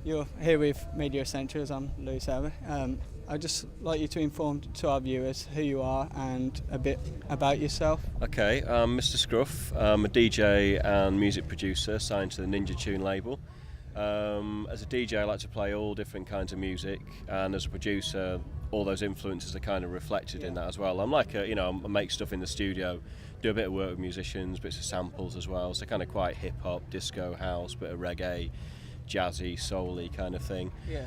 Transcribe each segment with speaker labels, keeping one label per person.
Speaker 1: You're here with Media Essentials. I'm Lewis Ever. I'd just like you to inform to our viewers who you are and a bit about yourself.
Speaker 2: Okay, I'm Mr Scruff. I'm a DJ and music producer signed to the Ninja Tune label. As a DJ, I like to play all different kinds of music, and as a producer, all those influences are kind of reflected in that as well. I'm like I make stuff in the studio, do a bit of work with musicians, bits of samples as well, so kind of quite hip hop, disco, house, bit of reggae, jazzy, soul-y kind of thing.
Speaker 1: Yeah.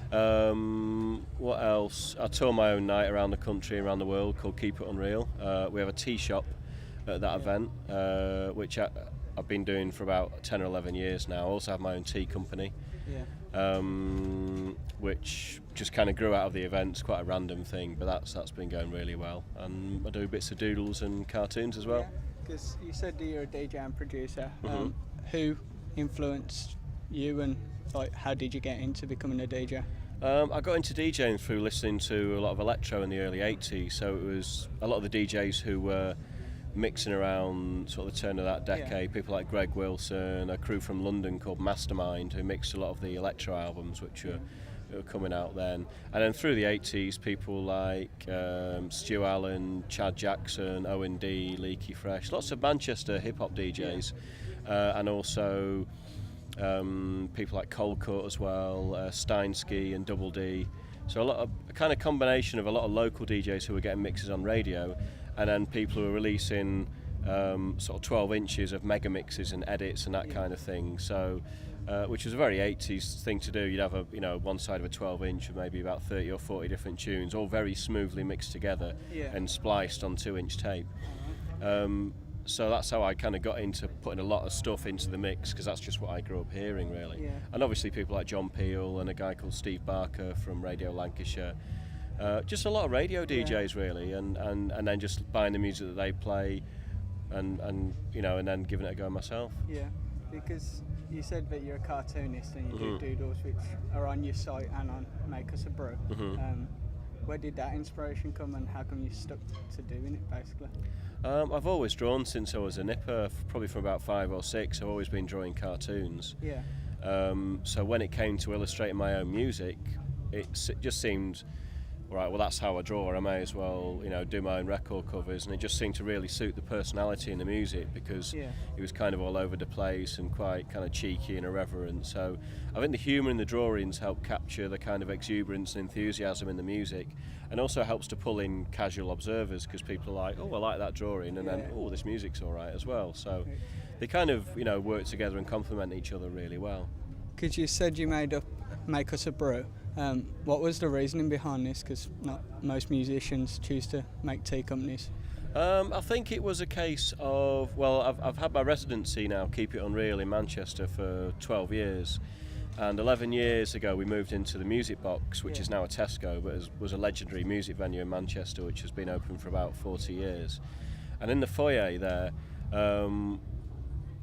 Speaker 2: What else? I tour my own night around the country, around the world, called Keep It Unreal. We have a tea shop at that event, which I've been doing for about 10 or 11 years now. I also have my own tea company, which just kind of grew out of the event. It's quite a random thing, but that's been going really well. And I do bits of doodles and cartoons as well.
Speaker 1: Because you said that you're a DJ and producer.
Speaker 2: Mhm.
Speaker 1: Who influenced you, and like how did you get into becoming a DJ?
Speaker 2: I got into DJing through listening to a lot of electro in the early 80s, so it was a lot of the DJs who were mixing around sort of the turn of that decade, people like Greg Wilson, a crew from London called Mastermind who mixed a lot of the electro albums which were coming out then. And then through the 80s, people like Stu Allen, Chad Jackson, O&D, Leaky Fresh, lots of Manchester hip-hop DJs, and also people like Cold Cut as well, Steinsky and Double D. So a kind of combination of a lot of local DJs who were getting mixes on radio, and then people who were releasing sort of 12 inches of mega mixes and edits and that kind of thing. So, which was a very 80s thing to do. You'd have one side of a 12 inch with maybe about 30 or 40 different tunes, all very smoothly mixed together and spliced on 2-inch tape. So that's how I kind of got into putting a lot of stuff into the mix, because that's just what I grew up hearing, really.
Speaker 1: Yeah.
Speaker 2: And obviously people like John Peel and a guy called Steve Barker from Radio Lancashire. Just a lot of radio DJs, really, and then just buying the music that they play, and then giving it a go myself.
Speaker 1: Yeah, because you said that you're a cartoonist and you do doodles, which are on your site and on Make Us a Brew. Where did that inspiration come, and how come you stuck to doing it, basically?
Speaker 2: I've always drawn since I was a nipper, probably from about 5 or 6. I've always been drawing cartoons.
Speaker 1: Yeah.
Speaker 2: So when it came to illustrating my own music, it just seemed, all right, well, that's how I draw. I may as well, do my own record covers, and it just seemed to really suit the personality in the music, because it was kind of all over the place and quite kind of cheeky and irreverent. So I think the humour in the drawings helped capture the kind of exuberance and enthusiasm in the music, and also helps to pull in casual observers, because people are like, oh, I like that drawing, and then, oh, this music's all right as well. So they kind of, work together and complement each other really well.
Speaker 1: Because you said you made up Make Us a Brew. What was the reasoning behind this? Because not most musicians choose to make tea companies.
Speaker 2: I think it was a case of, well, I've had my residency now, Keep It Unreal, in Manchester for 12 years. And 11 years ago we moved into the Music Box, which is now a Tesco, but was a legendary music venue in Manchester, which has been open for about 40 years. And in the foyer there,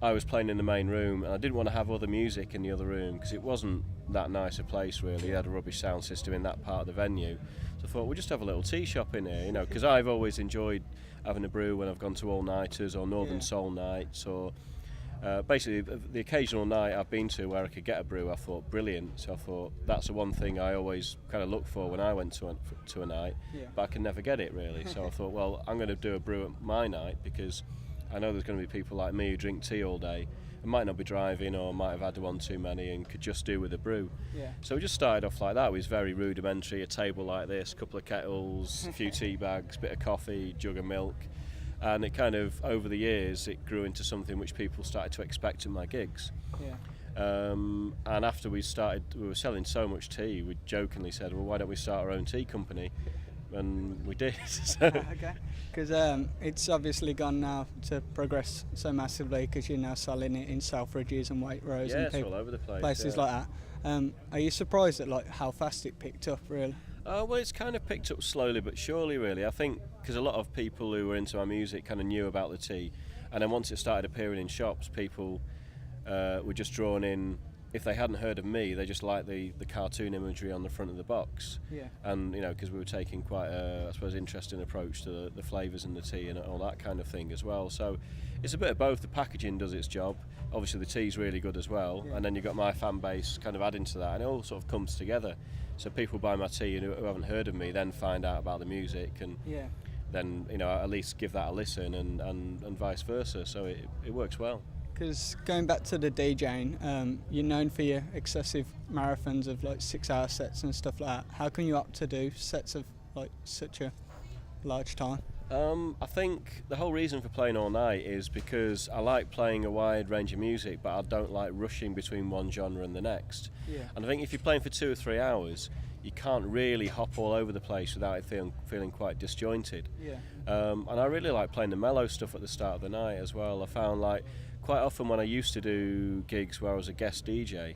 Speaker 2: I was playing in the main room, and I didn't want to have other music in the other room, because it wasn't that nice a place, really. It had a rubbish sound system in that part of the venue. So I thought, we'll just have a little tea shop in here, because I've always enjoyed having a brew when I've gone to all-nighters or Northern Soul nights, or basically the occasional night I've been to where I could get a brew, I thought, brilliant. So I thought, that's the one thing I always kind of look for when I went to a night, but I can never get it, really. So I thought, well, I'm going to do a brew at my night, because I know there's going to be people like me who drink tea all day and might not be driving, or might have had one too many and could just do with a brew. So we just started off like that. It was very rudimentary, a table like this, a couple of kettles, a few tea bags, bit of coffee, jug of milk, and it kind of, over the years, it grew into something which people started to expect at my gigs. And after we were selling so much tea, we jokingly said, well, why don't we start our own tea company? And we did.
Speaker 1: Okay. Because it's obviously gone now to progress so massively, because you're now selling it in Selfridges and Waitrose and
Speaker 2: it's all over the place,
Speaker 1: places like that. Are you surprised at how fast it picked up, really?
Speaker 2: Well, it's kind of picked up slowly but surely, really. I think because a lot of people who were into my music kind of knew about the tea, and then once it started appearing in shops, people were just drawn in if they hadn't heard of me, they just liked the cartoon imagery on the front of the box.
Speaker 1: Yeah.
Speaker 2: And because we were taking quite a, I suppose, interesting approach to the flavours in the tea and all that kind of thing as well. So it's a bit of both. The packaging does its job. Obviously the tea's really good as well, and then you've got my fan base kind of adding to that, and it all sort of comes together. So people buy my tea and who haven't heard of me then find out about the music, and then at least give that a listen, and vice versa. So it works well.
Speaker 1: Because going back to the DJing, you're known for your excessive marathons of like 6-hour sets and stuff like that. How can you opt to do sets of like such a large time?
Speaker 2: I think the whole reason for playing all night is because I like playing a wide range of music, but I don't like rushing between one genre and the next.
Speaker 1: Yeah.
Speaker 2: And I think if you're playing for 2 or 3 hours, you can't really hop all over the place without it feeling quite disjointed.
Speaker 1: Yeah.
Speaker 2: And I really like playing the mellow stuff at the start of the night as well. I found like quite often when I used to do gigs where I was a guest DJ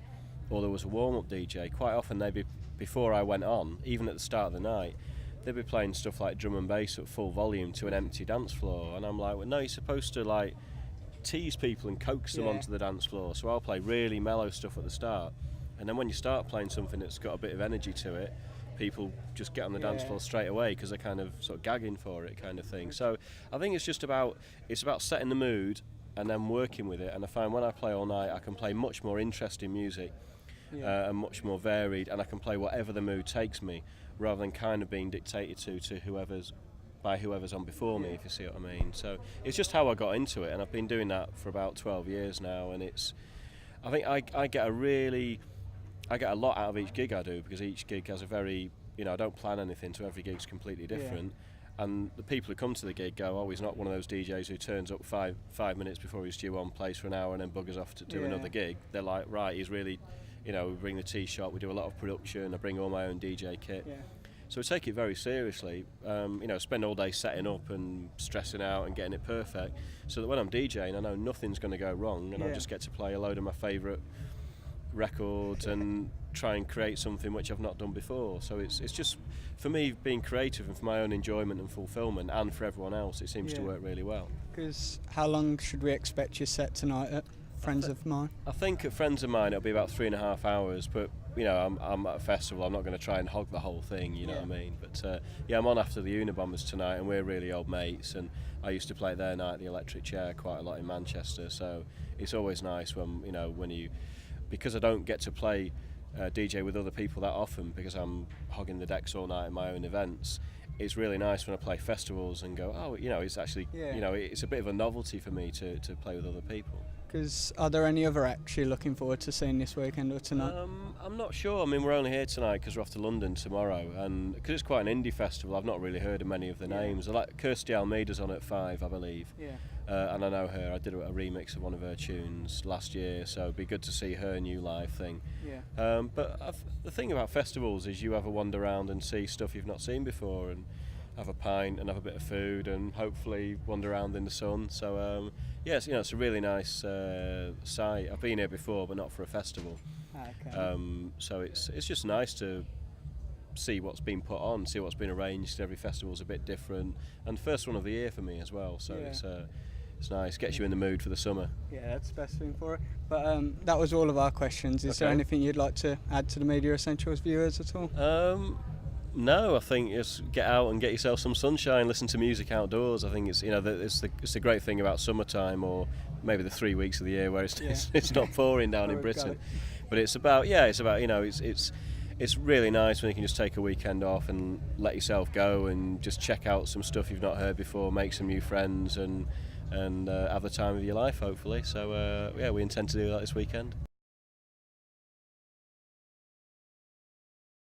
Speaker 2: or there was a warm-up DJ, quite often they'd be, before I went on, even at the start of the night, they'd be playing stuff like drum and bass at full volume to an empty dance floor, and I'm like, well, no, you're supposed to like tease people and coax them onto the dance floor. So I'll play really mellow stuff at the start, and then when you start playing something that's got a bit of energy to it, people just get on the dance floor straight away because they're kind of sort of gagging for it, kind of thing. So I think it's about setting the mood and then working with it. And I find when I play all night, I can play much more interesting music and much more varied, and I can play whatever the mood takes me, rather than kind of being dictated to whoever's on before me, if you see what I mean. So it's just how I got into it, and I've been doing that for about 12 years now, and I think I get a lot out of each gig I do, because each gig has a very, I don't plan anything, so every gig's completely different. And the people who come to the gig go, oh, he's not one of those DJs who turns up five minutes before he's due on, plays for an hour and then buggers off to do another gig. They're like, right, he's really, we bring the tea shop, we do a lot of production, I bring all my own DJ kit. So we take it very seriously, spend all day setting up and stressing out and getting it perfect, so that when I'm DJing I know nothing's going to go wrong, and I just get to play a load of my favourite records and try and create something which I've not done before. So it's just, for me, being creative and for my own enjoyment and fulfilment, and for everyone else, it seems to work really well.
Speaker 1: Because how long should we expect your set tonight at Friends of Mine? I
Speaker 2: think at Friends of Mine it'll be about 3.5 hours, but I'm at a festival, I'm not going to try and hog the whole thing, you know what I mean. But I'm on after the Unabombers tonight, and we're really old mates, and I used to play their night at the Electric Chair quite a lot in Manchester, so it's always nice when you, because I don't get to play DJ with other people that often, because I'm hogging the decks all night at my own events. It's really nice when I play festivals and go, oh, it's actually, it's a bit of a novelty for me to play with other people.
Speaker 1: Because are there any other acts you're looking forward to seeing this weekend or tonight?
Speaker 2: I'm not sure. I mean, we're only here tonight because we're off to London tomorrow, and because it's quite an indie festival, I've not really heard of many of the names. I like Kirsty Almeida's on at 5, I believe. And I know her. I did a remix of one of her tunes last year, so it'd be good to see her new live thing. But the thing about festivals is you have a wander around and see stuff you've not seen before, and have a pint and have a bit of food, and hopefully wander around in the sun. So it's a really nice site. I've been here before, but not for a festival. So it's just nice to see what's been put on, see what's been arranged. Every festival's a bit different, and first one of the year for me as well. So it's nice, gets you in the mood for the summer. Yeah,
Speaker 1: that's the best thing for it. But that was all of our questions. Is there anything you'd like to add to the Media Essentials viewers at all?
Speaker 2: No, I think just get out and get yourself some sunshine, listen to music outdoors. I think it's it's the great thing about summertime, or maybe the 3 weeks of the year where it's not pouring down in Britain. But it's about it's really nice when you can just take a weekend off and let yourself go and just check out some stuff you've not heard before, make some new friends, and have the time of your life, hopefully. So we intend to do that this weekend.